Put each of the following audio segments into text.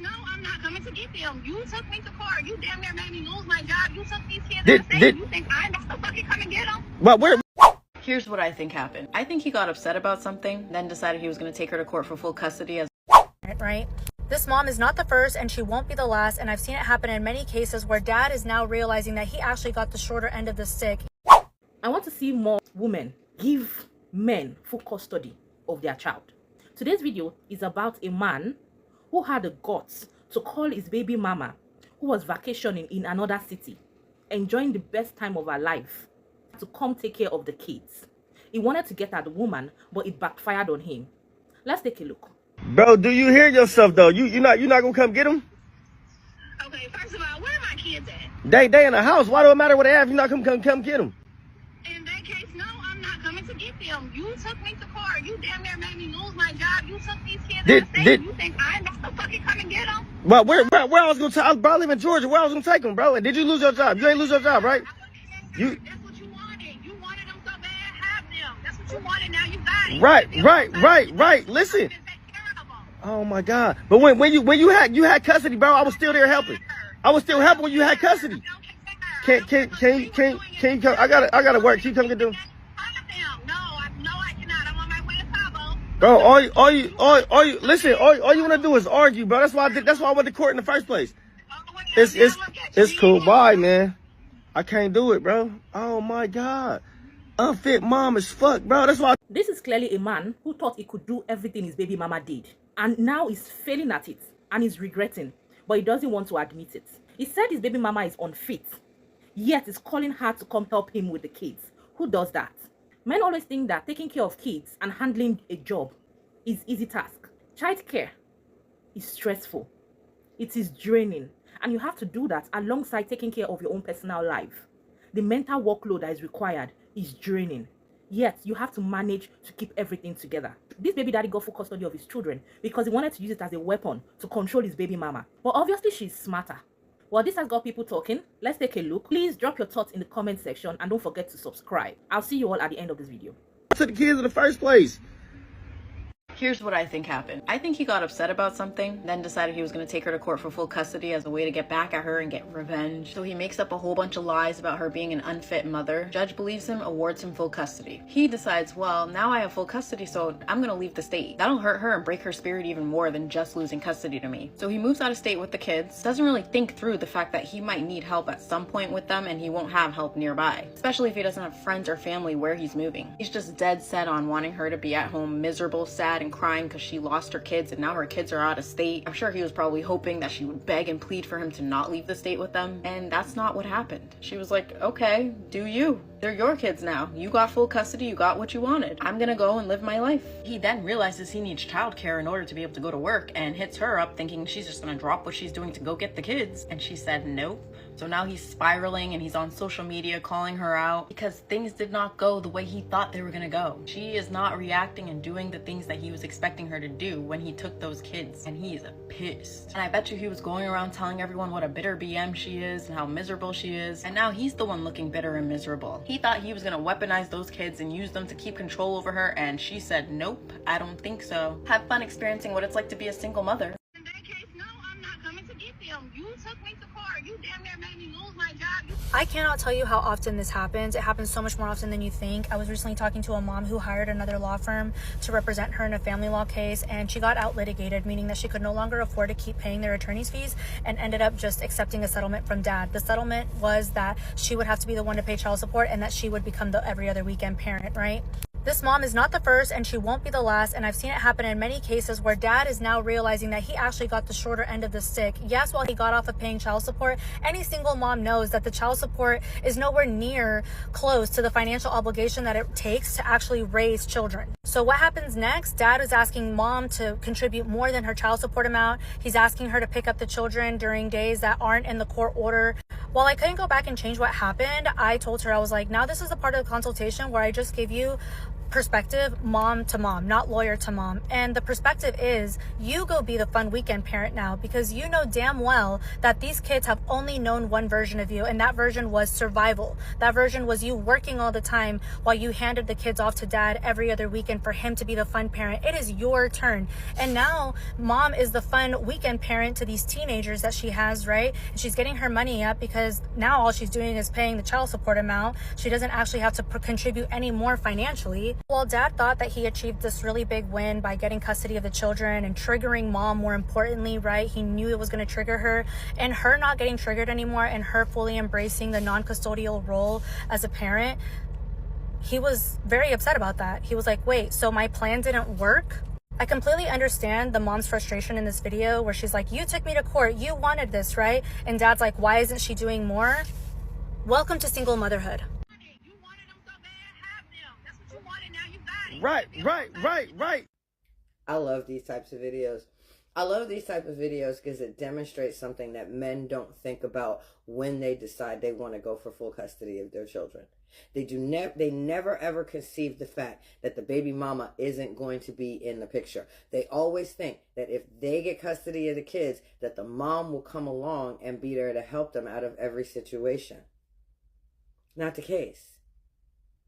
no, I'm not coming to get them. You took me to court. You damn near made me lose my job. You took these kids out of state. You think I'm not gonna fucking come and get them? But where? Here's what I think happened. I think he got upset about something, then decided he was going to take her to court for full custody as right? This mom is not the first and she won't be the last, and I've seen it happen in many cases where dad is now realizing that he actually got the shorter end of the stick. I want to see more women give men full custody of their child. Today's video is about a man who had the guts to call his baby mama, who was vacationing in another city, enjoying the best time of her life, to come take care of the kids. He wanted to get at the woman, but it backfired on him. Let's take a look. Bro, do you hear yourself though? You're not gonna come get them? Okay, first of all, where are my kids at? They in the house. Why do it matter what they have? You're not come get them. In that case, no, I'm not coming to get them. You took me to court. You damn near made me lose my job. You took these kids out of state. You think I'm not gonna fucking come and get them? But where I was gonna take? I live in Georgia. Where I was gonna take them, bro? And did you lose your job? You ain't lose your job, right? That's what you wanted. You wanted them so bad. Have them. That's what you wanted. Now you got it. Right. Listen. Oh my God! But when you had custody, bro, I was still there helping. I was still helping when you had custody. Can you come? I gotta work. Can you come get them? No, I cannot. I'm on my way to Cabo. Bro, all you listen. All you wanna do is argue, bro. That's why I went to court in the first place. It's cool. Bye, man. I can't do it, bro. Oh my God. Unfit mom as fuck, bro. That's why. This is clearly a man who thought he could do everything his baby mama did. And now he's failing at it and he's regretting, but he doesn't want to admit it. He said his baby mama is unfit, yet he's calling her to come help him with the kids. Who does that? Men always think that taking care of kids and handling a job is easy task. Child care is stressful. It is draining, and you have to do that alongside taking care of your own personal life. The mental workload that is required is draining. Yet, you have to manage to keep everything together. This baby daddy got full custody of his children because he wanted to use it as a weapon to control his baby mama. But obviously, she's smarter. Well, this has got people talking. Let's take a look. Please drop your thoughts in the comment section and don't forget to subscribe. I'll see you all at the end of this video. To the kids in the first place. Here's what I think happened. I think he got upset about something, then decided he was going to take her to court for full custody as a way to get back at her and get revenge. So he makes up a whole bunch of lies about her being an unfit mother. Judge believes him, awards him full custody. He decides, well, now I have full custody, so I'm going to leave the state. That'll hurt her and break her spirit even more than just losing custody to me. So he moves out of state with the kids, doesn't really think through the fact that he might need help at some point with them and he won't have help nearby, especially if he doesn't have friends or family where he's moving. He's just dead set on wanting her to be at home miserable, sad, and crying because she lost her kids and now her kids are out of state. I'm sure he was probably hoping that she would beg and plead for him to not leave the state with them, and that's not what happened. She was like, okay, do you. They're your kids now. You got full custody, you got what you wanted. I'm gonna go and live my life. He then realizes he needs childcare in order to be able to go to work and hits her up thinking she's just gonna drop what she's doing to go get the kids, and she said nope. So now he's spiraling and he's on social media calling her out because things did not go the way he thought they were gonna go. She is not reacting and doing the things that he was expecting her to do when he took those kids, and he is pissed. And I bet you he was going around telling everyone what a bitter BM she is and how miserable she is, and now he's the one looking bitter and miserable. He thought he was gonna weaponize those kids and use them to keep control over her, and she said nope, I don't think so. Have fun experiencing what it's like to be a single mother. In that case, no, I'm not coming to get them. You took me to court. You damn near made me lose my job. I cannot tell you how often this happens. It happens so much more often than you think. I was recently talking to a mom who hired another law firm to represent her in a family law case, and she got out litigated, meaning that she could no longer afford to keep paying their attorney's fees and ended up just accepting a settlement from dad. The settlement was that she would have to be the one to pay child support and that she would become the every other weekend parent, right? This mom is not the first and she won't be the last, and I've seen it happen in many cases where dad is now realizing that he actually got the shorter end of the stick. Yes, while he got off of paying child support, any single mom knows that the child support is nowhere near close to the financial obligation that it takes to actually raise children. So what happens next? Dad is asking mom to contribute more than her child support amount. He's asking her to pick up the children during days that aren't in the court order. While I couldn't go back and change what happened, I told her, I was like, now this is a part of the consultation where I just gave you perspective, mom to mom, not lawyer to mom. And the perspective is you go be the fun weekend parent now, because you know damn well that these kids have only known one version of you, and that version was survival. That version was you working all the time while you handed the kids off to dad every other weekend for him to be the fun parent. It is your turn. And now mom is the fun weekend parent to these teenagers that she has, right? And she's getting her money up because now all she's doing is paying the child support amount. She doesn't actually have to contribute any more financially. Well, dad thought that he achieved this really big win by getting custody of the children and triggering mom, more importantly, right? He knew it was going to trigger her, and her not getting triggered anymore and her fully embracing the non-custodial role as a parent. He was very upset about that. He was like, wait, so my plan didn't work? I completely understand the mom's frustration in this video where she's like, you took me to court, you wanted this, right? And dad's like, why isn't she doing more? Welcome to single motherhood. You wanted them so bad, have them. That's what you wanted, now you got it. Right. I love these types of videos. I love these type of videos because it demonstrates something that men don't think about when they decide they want to go for full custody of their children. They never ever conceive the fact that the baby mama isn't going to be in the picture. They always think that if they get custody of the kids, that the mom will come along and be there to help them out of every situation. Not the case.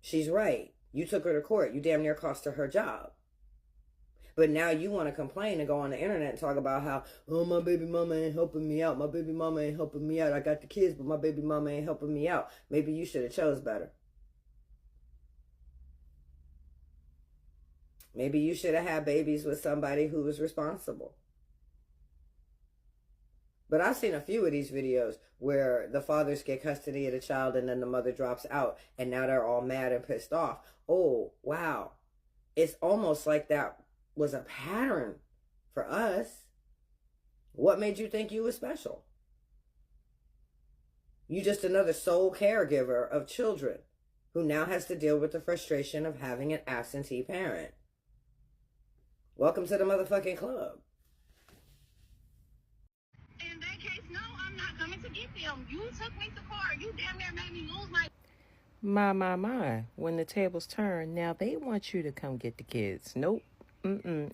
She's right. You took her to court. You damn near cost her job. But now you want to complain and go on the internet and talk about how, oh, my baby mama ain't helping me out. My baby mama ain't helping me out. I got the kids, but my baby mama ain't helping me out. Maybe you should have chose better. Maybe you should have had babies with somebody who was responsible. But I've seen a few of these videos where the fathers get custody of the child and then the mother drops out and now they're all mad and pissed off. Oh, wow. It's almost like that was a pattern for us. What made you think you were special? You just another sole caregiver of children who now has to deal with the frustration of having an absentee parent. Welcome to the motherfucking club. In that case, no, I'm not coming to get them. You took me to court. You damn near made me lose my... My. When the tables turn, now they want you to come get the kids. Nope.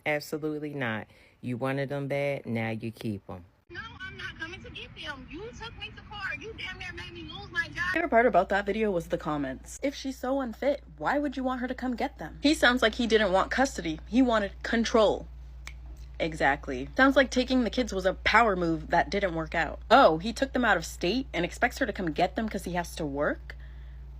Absolutely not. You wanted them bad, now you keep them. No, I'm not coming to get them. You took me to court. You damn near made me lose my job. My favorite part about that video was the comments. If she's so unfit, why would you want her to come get them? He sounds like he didn't want custody. He wanted control. Exactly. Sounds like taking the kids was a power move that didn't work out. Oh, he took them out of state and expects her to come get them because he has to work?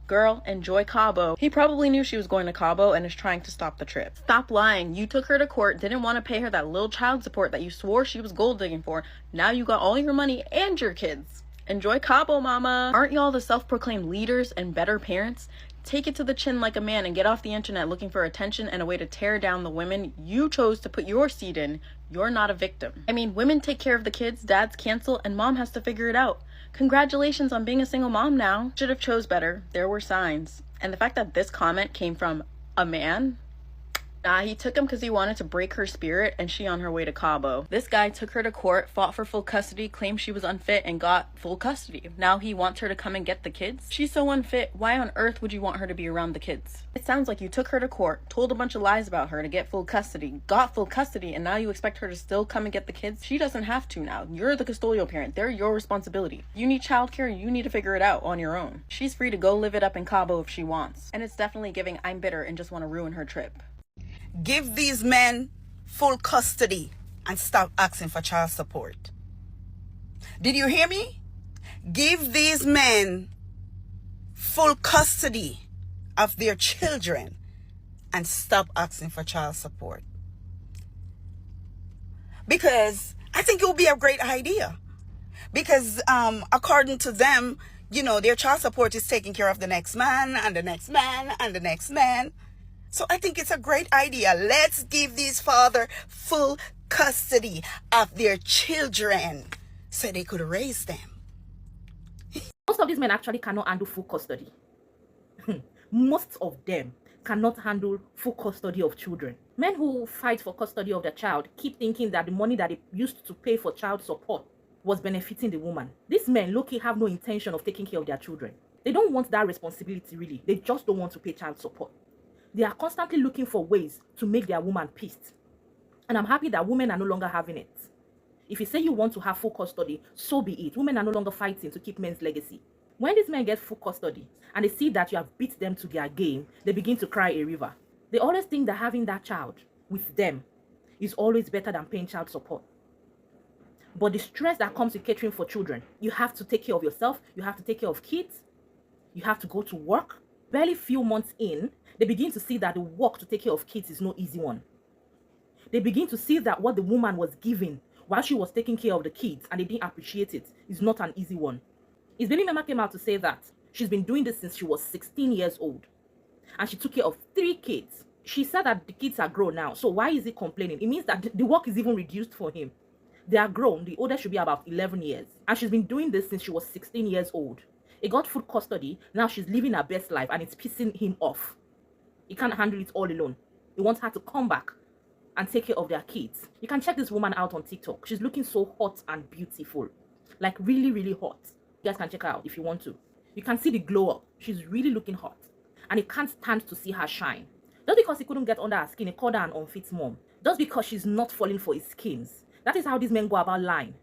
Girl, enjoy Cabo. He probably knew she was going to Cabo and is trying to stop the trip. Stop lying. You took her to court, didn't want to pay her that little child support that you swore she was gold digging for. Now you got all your money and your kids. Enjoy Cabo, mama. Aren't y'all the self-proclaimed leaders and better parents? Take it to the chin like a man and get off the internet looking for attention and a way to tear down the women you chose to put your seed in. You're not a victim. I mean, women take care of the kids, dads cancel, and mom has to figure it out. Congratulations on being a single mom now. Should have chose better. There were signs. And the fact that this comment came from a man? Nah, he took him because he wanted to break her spirit and she on her way to Cabo. This guy took her to court, fought for full custody, claimed she was unfit, and got full custody. Now he wants her to come and get the kids? She's so unfit, why on earth would you want her to be around the kids? It sounds like you took her to court, told a bunch of lies about her to get full custody, got full custody, and now you expect her to still come and get the kids? She doesn't have to now. You're the custodial parent. They're your responsibility. You need childcare, you need to figure it out on your own. She's free to go live it up in Cabo if she wants. And it's definitely giving I'm bitter and just want to ruin her trip. Give these men full custody and stop asking for child support. Did you hear me? Give these men full custody of their children and stop asking for child support. Because I think it would be a great idea. Because according to them, you know, their child support is taking care of the next man and the next man and the next man. So I think it's a great idea. Let's give these fathers full custody of their children so they could raise them. Most of these men actually cannot handle full custody. Most of them cannot handle full custody of children. Men who fight for custody of the child keep thinking that the money that they used to pay for child support was benefiting the woman. These men low-key have no intention of taking care of their children. They don't want that responsibility really. They just don't want to pay child support. They are constantly looking for ways to make their woman pissed. And I'm happy that women are no longer having it. If you say you want to have full custody, so be it. Women are no longer fighting to keep men's legacy. When these men get full custody and they see that you have beat them to their game, they begin to cry a river. They always think that having that child with them is always better than paying child support. But the stress that comes with catering for children, you have to take care of yourself, you have to take care of kids, you have to go to work. Barely few months in, they begin to see that the work to take care of kids is no easy one. They begin to see that what the woman was giving while she was taking care of the kids and they didn't appreciate it is not an easy one. His baby mama came out to say that she's been doing this since she was 16 years old and she took care of 3 kids. She said that the kids are grown now, so why is he complaining? It means that the work is even reduced for him. They are grown, the oldest should be about 11 years, and she's been doing this since she was 16 years old. He got full custody, now she's living her best life and it's pissing him off. He can't handle it all alone. He wants her to come back and take care of their kids. You can check this woman out on TikTok. She's looking so hot and beautiful. Like really, really hot. You guys can check her out if you want to. You can see the glow up. She's really looking hot. And he can't stand to see her shine. Just because he couldn't get under her skin, he called her an unfit mom. Just because she's not falling for his skins. That is how these men go about lying.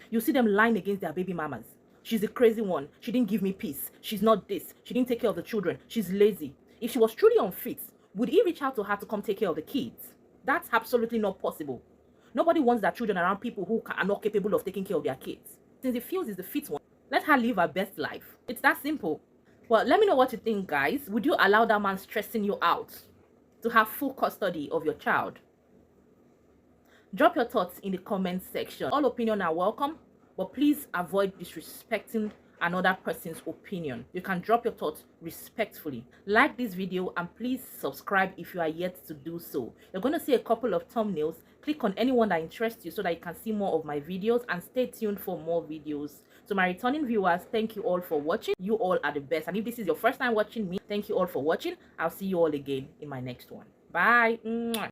You see them lying against their baby mamas. She's the crazy one. She didn't give me peace. She's not this. She didn't take care of the children. She's lazy. If she was truly unfit, would he reach out to her to come take care of the kids? That's absolutely not possible. Nobody wants their children around people who are not capable of taking care of their kids. Since he feels he's the fit one, let her live her best life. It's that simple. Well, let me know what you think, guys. Would you allow that man stressing you out to have full custody of your child? Drop your thoughts in the comment section. All opinions are welcome, but please avoid disrespecting another person's opinion. You can drop your thoughts respectfully. Like this video and please subscribe if you are yet to do so. You're going to see a couple of thumbnails. Click on anyone that interests you so that you can see more of my videos, and stay tuned for more videos. To my returning viewers, thank you all for watching. You all are the best, and if this is your first time watching me, thank you all for watching. I'll see you all again in my next one. Bye. Mwah.